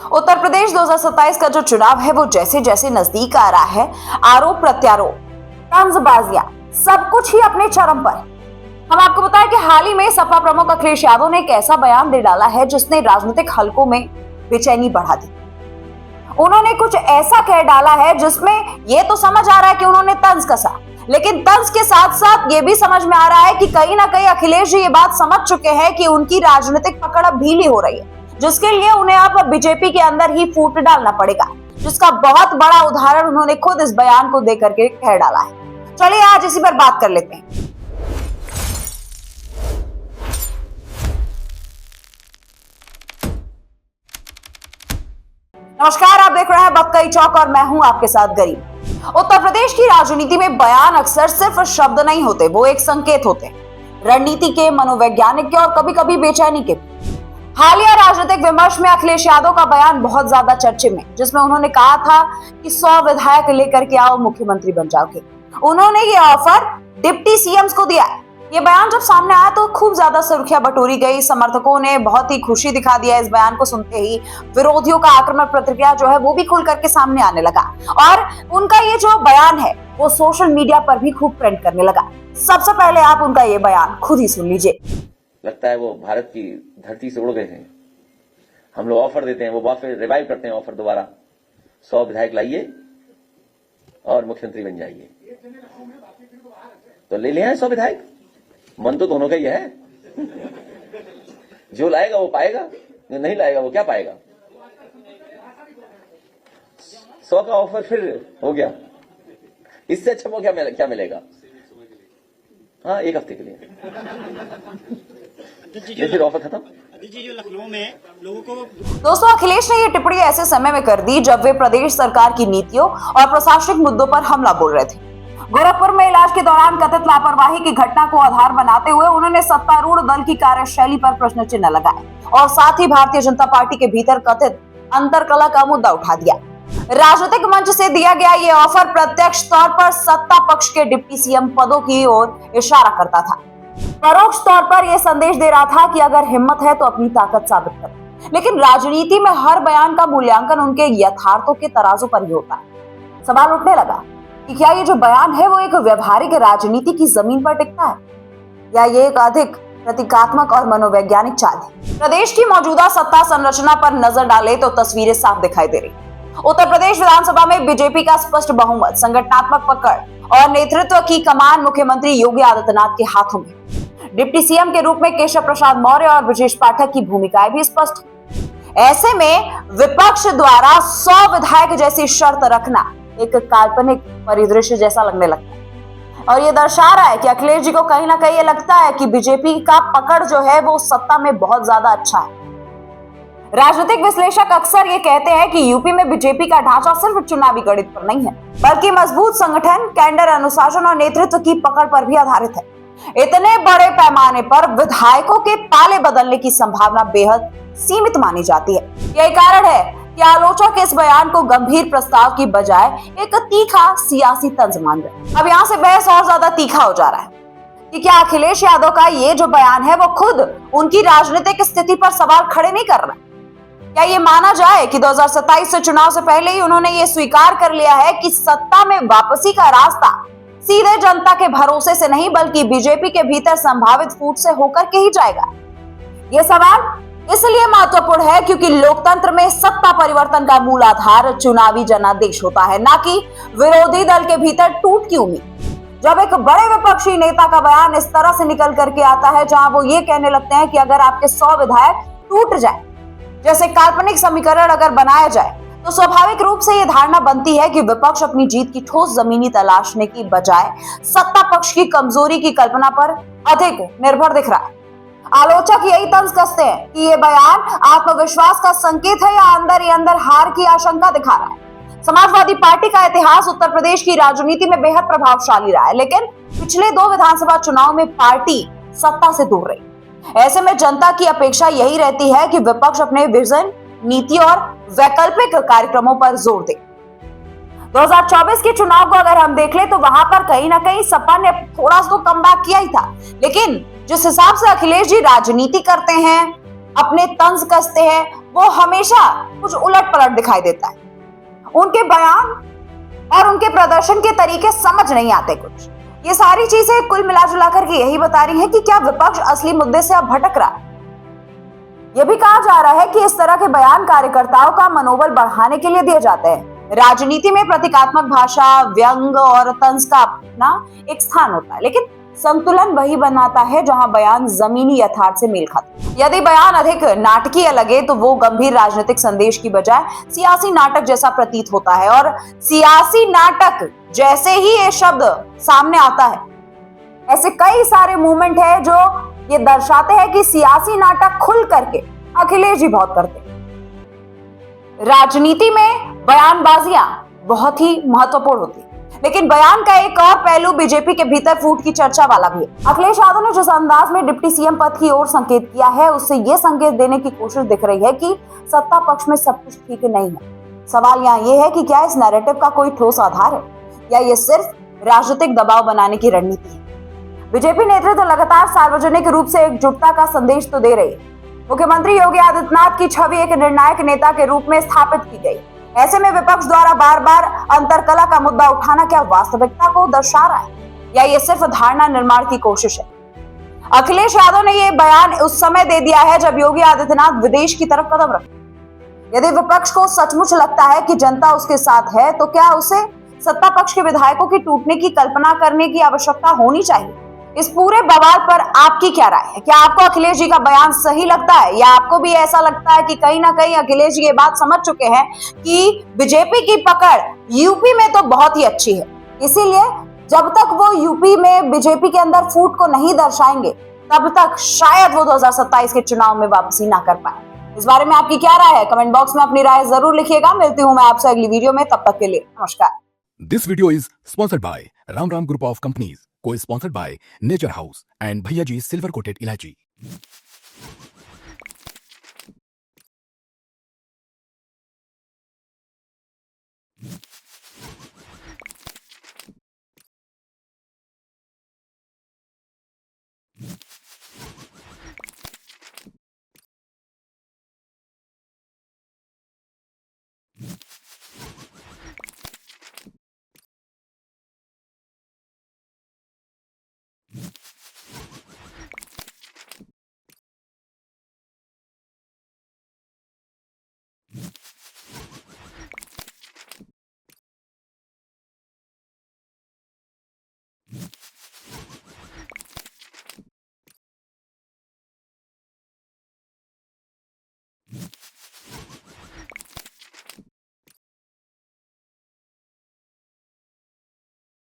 उत्तर प्रदेश 2027 का जो चुनाव है वो जैसे जैसे नजदीक आ रहा है, आरोप प्रत्यारोप, तंजबाजियां, सब कुछ ही अपने चरम पर। हम आपको बताएं कि हाल ही में सपा प्रमुख अखिलेश यादव ने एक ऐसा बयान दे डाला है जिसने राजनीतिक हलकों में बेचैनी बढ़ा दी। उन्होंने कुछ ऐसा कह डाला है जिसमें ये तो समझ आ रहा है कि उन्होंने तंज कसा, लेकिन तंज के साथ साथ ये भी समझ में आ रहा है कि कहीं ना कहीं अखिलेश जी ये बात समझ चुके हैं कि उनकी राजनीतिक पकड़ अब ढीली हो रही है, जिसके लिए उन्हें अब बीजेपी के अंदर ही फूट डालना पड़ेगा, जिसका बहुत बड़ा उदाहरण उन्होंने खुद इस बयान को देकर के कह डाला है। चलिए आज इसी पर बात कर लेते हैं। नमस्कार, आप देख रहे हैं बक्कई चौक और मैं हूं आपके साथ गरीब। उत्तर प्रदेश की राजनीति में बयान अक्सर सिर्फ शब्द नहीं होते, वो एक संकेत होते हैं, रणनीति के, मनोवैज्ञानिक के और कभी कभी बेचैनी के। हालिया राजनीतिक विमर्श में अखिलेश यादव का बयान बहुत ज्यादा चर्चे में, जिसमें उन्होंने कहा था कि 100 विधायक लेकर के आओ, मुख्यमंत्री बन जाओगे। उन्होंने ये ऑफर डिप्टी सीएम्स को दिया। ये बयान जब सामने आया तो खूब ज्यादा सुर्खियां बटोरी गई। समर्थकों ने बहुत ही खुशी दिखा दिया इस बयान को सुनते ही। विरोधियों का आक्रामक प्रतिक्रिया जो है वो भी खुल करके सामने आने लगा और उनका ये जो बयान है वो सोशल मीडिया पर भी खूब ट्रेंड करने लगा। सबसे पहले आप उनका ये बयान खुद ही सुन लीजिए। लगता है वो भारत की धरती से उड़ गए हैं। हम लोग ऑफर देते हैं, वो वापस रिवाइव करते हैं ऑफर दोबारा। 100 विधायक लाइए और मुख्यमंत्री बन जाइए। तो ले लिया है 100 विधायक। मन तो दोनों का ही है। जो लाएगा वो पाएगा, जो नहीं लाएगा वो क्या पाएगा। 100 का ऑफर फिर हो गया। इससे अच्छा वो क्या मिलेगा। हाँ, एक हफ्ते के लिए फिर ऑफर खत्म। लखनऊ में लोगों को दोस्तों, अखिलेश ने ये टिप्पणी ऐसे समय में कर दी जब वे प्रदेश सरकार की नीतियों और प्रशासनिक मुद्दों पर हमला बोल रहे थे। गोरखपुर में इलाज के दौरान कथित लापरवाही की घटना को आधार बनाते हुए उन्होंने सत्तारूढ़ दल की कार्यशैली पर प्रश्न चिन्ह लगाया और साथ ही भारतीय जनता पार्टी के भीतर कथित अंतरकलह का मुद्दा उठा दिया। राजनीतिक मंच से दिया गया ये ऑफर प्रत्यक्ष तौर पर सत्ता पक्ष के डिप्टी सीएम पदों की ओर इशारा करता था। परोक्ष तौर पर यह संदेश दे रहा था कि अगर हिम्मत है तो अपनी ताकत साबित करो। लेकिन राजनीति में हर बयान का मूल्यांकन उनके यथार्थों के तराजू पर ही होता है। सवाल उठने लगा कि क्या ये जो बयान है वो एक व्यवहारिक राजनीति की जमीन पर टिकता है या ये एक अधिक प्रतीकात्मक और मनोवैज्ञानिक चाल है। प्रदेश की मौजूदा सत्ता संरचना पर नजर डाले तो तस्वीरें साफ दिखाई दे रही। उत्तर प्रदेश विधानसभा में बीजेपी का स्पष्ट बहुमत, संगठनात्मक पकड़ और नेतृत्व की कमान मुख्यमंत्री योगी आदित्यनाथ के हाथों में। डिप्टी सीएम के रूप में केशव प्रसाद मौर्य और ब्रजेश पाठक की भूमिकाएं भी स्पष्ट है। ऐसे में विपक्ष द्वारा 100 विधायक जैसी शर्त रखना एक काल्पनिक परिदृश्य जैसा लगने लगता है और ये दर्शा रहा है कि अखिलेश जी को कहीं ना कहीं ये लगता है कि बीजेपी का पकड़ जो है वो सत्ता में बहुत ज्यादा अच्छा है। राजनीतिक विश्लेषक अक्सर ये कहते हैं कि यूपी में बीजेपी का ढांचा सिर्फ चुनावी गणित पर नहीं है, बल्कि मजबूत संगठन, कैडर, अनुशासन और नेतृत्व की पकड़ पर भी आधारित है। इतने बड़े पैमाने पर विधायकों के पाले बदलने की संभावना बेहद सीमित मानी जाती है। यही कारण है कि आलोचक इस बयान को गंभीर प्रस्ताव की बजाय एक तीखा सियासी तंज मान रहे। अब यहाँ से बहस और ज्यादा तीखा हो जा रहा है कि क्या अखिलेश यादव का ये जो बयान है वो खुद उनकी राजनीतिक स्थिति पर सवाल खड़े नहीं कर रहा। क्या ये माना जाए कि 2027 से चुनाव से पहले ही उन्होंने ये स्वीकार कर लिया है कि सत्ता में वापसी का रास्ता सीधे जनता के भरोसे से नहीं बल्कि बीजेपी के भीतर संभावित फूट से होकर के ही जाएगा। ये सवाल इसलिए महत्वपूर्ण है क्योंकि लोकतंत्र में सत्ता परिवर्तन का मूल आधार चुनावी जनादेश होता है, ना कि विरोधी दल के भीतर टूट की उम्मीद। जब एक बड़े विपक्षी नेता का बयान इस तरह से निकल करके आता है जहां वो ये कहने लगते हैं कि अगर आपके 100 विधायक टूट जाए, जैसे काल्पनिक समीकरण अगर बनाया जाए, तो स्वाभाविक रूप से ये धारणा बनती है कि विपक्ष अपनी जीत की ठोस जमीनी तलाशने की बजाय सत्ता पक्ष की कमजोरी की कल्पना पर अधिक निर्भर दिख रहा है। आलोचक यही तंज कसते हैं कि ये बयान आत्मविश्वास का संकेत है या अंदर ही अंदर हार की आशंका दिखा रहा है। समाजवादी पार्टी का इतिहास उत्तर प्रदेश की राजनीति में बेहद प्रभावशाली रहा है, लेकिन पिछले 2 विधानसभा चुनाव में पार्टी सत्ता से दूर रही। ऐसे में जनता की अपेक्षा यही रहती है कि विपक्ष अपने विजन, नीति और वैकल्पिक कार्यक्रमों पर जोर दे। 2024 के चुनाव को अगर हम देख ले तो वहां पर कहीं ना कहीं सपा ने थोड़ा सा तो कमबैक किया ही था, लेकिन जिस हिसाब से अखिलेश जी राजनीति करते हैं, अपने तंज कसते हैं, वो हमेशा कुछ उलट पलट दिखाई देता है। उनके बयान और उनके प्रदर्शन के तरीके समझ नहीं आते कुछ। ये सारी चीजें कुल मिला करके यही बता रही हैं कि क्या विपक्ष असली मुद्दे से अब भटक रहा है। यह भी कहा जा रहा है कि इस तरह के बयान कार्यकर्ताओं का मनोबल बढ़ाने के लिए दिए जाते हैं। राजनीति में प्रतीकात्मक भाषा, व्यंग और तंज का अपना एक स्थान होता है, लेकिन संतुलन वही बनाता है जहां बयान जमीनी यथार्थ से मेल खाता है। यदि बयान अधिक नाटकीय लगे तो वो गंभीर राजनीतिक संदेश की बजाय सियासी नाटक जैसा प्रतीत होता है, और सियासी नाटक जैसे ही ये शब्द सामने आता है, ऐसे कई सारे मूवमेंट है जो ये दर्शाते हैं कि सियासी नाटक खुल करके अखिलेश जी बहुत करते हैं। राजनीति में बयानबाजियां बहुत ही महत्वपूर्ण होती है, लेकिन बयान का एक और पहलू बीजेपी के भीतर फूट की चर्चा वाला भी है। अखिलेश यादव ने जिस अंदाज में डिप्टी सीएम पद की ओर संकेत किया है, उससे ये संकेत देने की कोशिश दिख रही है कि सत्ता पक्ष में सब कुछ ठीक नहीं है। सवाल यहाँ ये है कि क्या इस नैरेटिव का कोई ठोस आधार है या ये सिर्फ राजनीतिक दबाव बनाने की रणनीति है। बीजेपी नेतृत्व लगातार सार्वजनिक रूप से एकजुटता का संदेश तो दे रही है। मुख्यमंत्री योगी आदित्यनाथ की छवि एक निर्णायक नेता के रूप में स्थापित की गई। ऐसे में विपक्ष द्वारा बार बार अंतरकलह का मुद्दा उठाना क्या वास्तविकता को दर्शा रहा है या ये सिर्फ धारणा निर्माण की कोशिश है। अखिलेश यादव ने यह बयान उस समय दे दिया है जब योगी आदित्यनाथ विदेश की तरफ कदम रखे। यदि विपक्ष को सचमुच लगता है कि जनता उसके साथ है, तो क्या उसे सत्ता पक्ष के विधायकों की टूटने की कल्पना करने की आवश्यकता होनी चाहिए। इस पूरे बवाल पर आपकी क्या राय है? क्या आपको अखिलेश जी का बयान सही लगता है या आपको भी ऐसा लगता है कि कहीं ना कहीं अखिलेश जी ये बात समझ चुके हैं कि बीजेपी की पकड़ यूपी में तो बहुत ही अच्छी है, इसीलिए जब तक वो यूपी में बीजेपी के अंदर फूट को नहीं दर्शाएंगे तब तक शायद वो 2027 के चुनाव में वापसी ना कर पाए। इस बारे में आपकी क्या राय है? कमेंट बॉक्स में अपनी राय जरूर लिखिएगा। मिलती हूँ मैं आपसे अगली वीडियो में, तब तक के लिए नमस्कार। This video is sponsored by Ram Ram Group of Companies, co-sponsored by Nature House and Bhaiya Ji Silver Coated Ilachi.